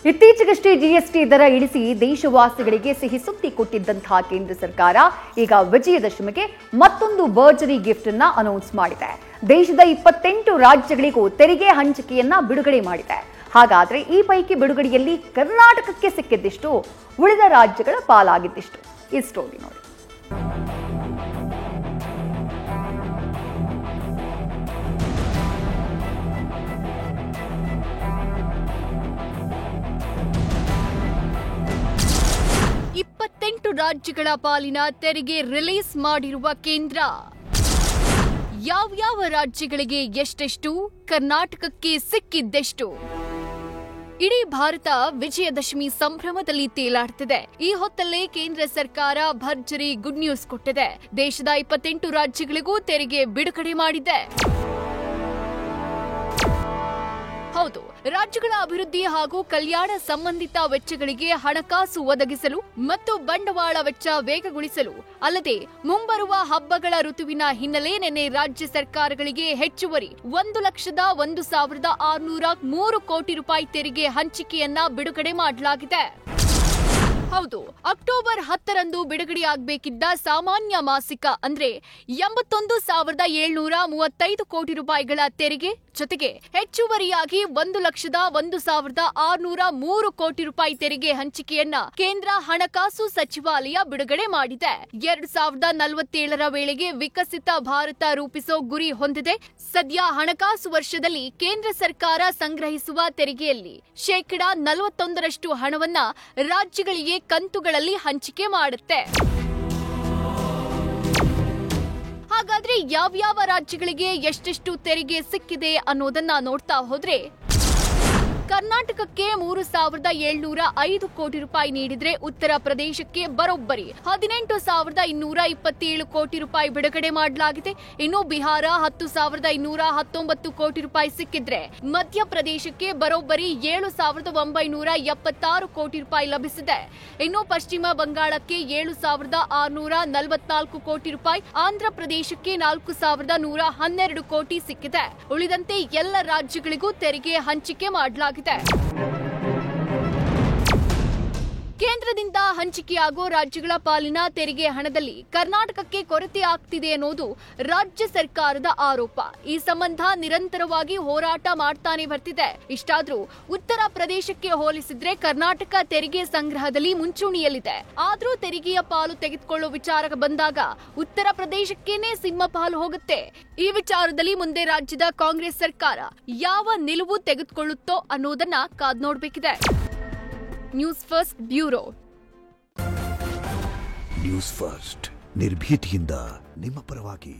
ಇತ್ತೀಚೆಗಷ್ಟೇ ಜಿಎಸ್ಟಿ ದರ ಇಳಿಸಿ ದೇಶವಾಸಿಗಳಿಗೆ ಸಿಹಿ ಸುದ್ದಿ ಕೊಟ್ಟಿದ್ದಂತಹ ಕೇಂದ್ರ ಸರ್ಕಾರ ಈಗ ವಿಜಯದಶಮಿಗೆ ಮತ್ತೊಂದು ಭರ್ಜರಿ ಗಿಫ್ಟ್ ಅನ್ನು ಅನೌನ್ಸ್ ಮಾಡಿದೆ. ದೇಶದ 28 ರಾಜ್ಯಗಳಿಗೂ ತೆರಿಗೆ ಹಂಚಿಕೆಯನ್ನ ಬಿಡುಗಡೆ ಮಾಡಿದೆ. ಹಾಗಾದ್ರೆ ಈ ಪೈಕಿ ಬಿಡುಗಡೆಯಲ್ಲಿ ಕರ್ನಾಟಕಕ್ಕೆ ಸಿಕ್ಕಿದ್ದಿಷ್ಟು, ಉಳಿದ ರಾಜ್ಯಗಳ ಪಾಲಾಗಿದ್ದಿಷ್ಟು? ಈ ಸ್ಟೋರಿ ನೋಡಿ. ರಾಜ್ಯಗಳ ಪಾಲಿನ ತೆರಿಗೆ ರಿಲೀಸ್ ಮಾಡಿರುವ ಕೇಂದ್ರ ಯಾವ ರಾಜ್ಯಗಳಿಗೆ ಎಷ್ಟೆಷ್ಟು, ಕರ್ನಾಟಕಕ್ಕೆ ಸಿಕ್ಕಿದ್ದೆಷ್ಟು? ಇಡೀ ಭಾರತ ವಿಜಯದಶಮಿ ಸಂಭ್ರಮದಲ್ಲಿ ತೇಲಾಡ್ತಿದೆ. ಈ ಹೊತ್ತಲ್ಲೇ ಕೇಂದ್ರ ಸರ್ಕಾರ ಭರ್ಜರಿ ಗುಡ್ ನ್ಯೂಸ್ ಕೊಟ್ಟಿದೆ. ದೇಶದ 28 ರಾಜ್ಯಗಳಿಗೂ ತೆರಿಗೆ ಬಿಡುಗಡೆ ಮಾಡಿದೆ. ಹೌದು, ರಾಜ್ಯಗಳ ಅಭಿವೃದ್ಧಿ ಹಾಗೂ ಕಲ್ಯಾಣ ಸಂಬಂಧಿತ ವೆಚ್ಚಗಳಿಗೆ ಹಣಕಾಸು ಒದಗಿಸಲು ಮತ್ತು ಬಂಡವಾಳ ವೆಚ್ಚ ವೇಗಗೊಳಿಸಲು ಅಲ್ಲದೆ ಮುಂಬರುವ ಹಬ್ಬಗಳ ಋತುವಿನ ಹಿನ್ನೆಲೆ ನಿನ್ನೆ ರಾಜ್ಯ ಸರ್ಕಾರಗಳಿಗೆ ಹೆಚ್ಚುವರಿ 1,01,603 ಕೋಟಿ ರೂಪಾಯಿ ತೆರಿಗೆ ಹಂಚಿಕೆಯನ್ನ ಬಿಡುಗಡೆ ಮಾಡಲಾಗಿದೆ. ಹೌದು, ಅಕ್ಟೋಬರ್ 10ರಂದು ಬಿಡುಗಡೆಯಾಗಬೇಕಿದ್ದ ಸಾಮಾನ್ಯ ಮಾಸಿಕ ಅಂದ್ರೆ 81,735 ಕೋಟಿ ರೂಪಾಯಿಗಳ ತೆರಿಗೆ ಜೊತೆಗೆ ಹೆಚ್ಚುವರಿಯಾಗಿ 1,01,603 ಕೋಟಿ ರೂಪಾಯಿ ತೆರಿಗೆ ಹಂಚಿಕೆಯನ್ನ ಕೇಂದ್ರ ಹಣಕಾಸು ಸಚಿವಾಲಯ ಬಿಡುಗಡೆ ಮಾಡಿದೆ. 2047ರ ವೇಳೆಗೆ ವಿಕಸಿತ ಭಾರತ ರೂಪಿಸೋ ಗುರಿ ಹೊಂದಿದೆ. ಸದ್ಯ ಹಣಕಾಸು ವರ್ಷದಲ್ಲಿ ಕೇಂದ್ರ ಸರ್ಕಾರ ಸಂಗ್ರಹಿಸುವ ತೆರಿಗೆಯಲ್ಲಿ 41% ಹಣವನ್ನ ರಾಜ್ಯಗಳಿಗೆ ಕಂತುಗಳಲ್ಲಿ ಹಂಚಿಕೆ ಮಾಡುತ್ತೆ. ಹಾಗಾದ್ರೆ ಯಾವ ರಾಜ್ಯಗಳಿಗೆ ಎಷ್ಟೆಷ್ಟು ತೆರಿಗೆ ಸಿಕ್ಕಿದೆ ಅನ್ನೋದನ್ನ ನೋಡ್ತಾ ಹೋದ್ರೆ, ಕರ್ನಾಟಕಕ್ಕೆ 3,705 ಕೋಟಿ ರೂಪಾಯಿ ನೀಡಿದ್ರೆ ಉತ್ತರ ಪ್ರದೇಶಕ್ಕೆ ಬರೋಬ್ಬರಿ 18,227 ಕೋಟಿ ರೂಪಾಯಿ ಬಿಡುಗಡೆ ಮಾಡಲಾಗಿದೆ. ಇನ್ನು ಬಿಹಾರ 10,219 ಕೋಟಿ ರೂಪಾಯಿ ಸಿಕ್ಕಿದ್ರೆ ಮಧ್ಯಪ್ರದೇಶಕ್ಕೆ ಬರೋಬ್ಬರಿ 7,976 ಕೋಟಿ ರೂಪಾಯಿ ಲಭಿಸಿದೆ. ಇನ್ನು ಪಶ್ಚಿಮ ಬಂಗಾಳಕ್ಕೆ 7,644 ಕೋಟಿ ರೂಪಾಯಿ, ಆಂಧ್ರ ಪ್ರದೇಶಕ್ಕೆ 4,112 ಕೋಟಿ ಸಿಕ್ಕಿದೆ. ಉಳಿದಂತೆ ಎಲ್ಲ ರಾಜ್ಯಗಳಿಗೂ ತೆರಿಗೆ ಹಂಚಿಕೆ ಮಾಡಲಾಗಿದೆ. ಕೇಂದ್ರದಿಂದ ಹಂಚಿಕೆಯಾಗೋ ರಾಜ್ಯಗಳ ಪಾಲಿನ ತೆರಿಗೆ ಹಣದಲ್ಲಿ ಕರ್ನಾಟಕಕ್ಕೆ ಕೊರತೆ ಆಗ್ತಿದೆ ಅನ್ನೋದು ರಾಜ್ಯ ಸರ್ಕಾರದ ಆರೋಪ. ಈ ಸಂಬಂಧ ನಿರಂತರವಾಗಿ ಹೋರಾಟ ಮಾಡ್ತಾನೆ ಬರ್ತಿದೆ. ಇಷ್ಟಾದ್ರೂ ಉತ್ತರ ಪ್ರದೇಶಕ್ಕೆ ಹೋಲಿಸಿದ್ರೆ ಕರ್ನಾಟಕ ತೆರಿಗೆ ಸಂಗ್ರಹದಲ್ಲಿ ಮುಂಚೂಣಿಯಲ್ಲಿದೆ. ಆದ್ರೂ ತೆರಿಗೆಯ ಪಾಲು ತೆಗೆದುಕೊಳ್ಳೋ ವಿಚಾರ ಬಂದಾಗ ಉತ್ತರ ಪ್ರದೇಶಕ್ಕೇನೆ ಸಿಂಹ ಪಾಲು ಹೋಗುತ್ತೆ. ಈ ವಿಚಾರದಲ್ಲಿ ಮುಂದೆ ರಾಜ್ಯದ ಕಾಂಗ್ರೆಸ್ ಸರ್ಕಾರ ಯಾವ ನಿಲುವು ತೆಗೆದುಕೊಳ್ಳುತ್ತೋ ಅನ್ನೋದನ್ನ ಕಾದ್ ನೋಡ್ಬೇಕಿದೆ. News first bureau. News first ನಿರ್ಭೀತಿಯಿಂದ ನಿಮ್ಮ ಪರವಾಗಿ.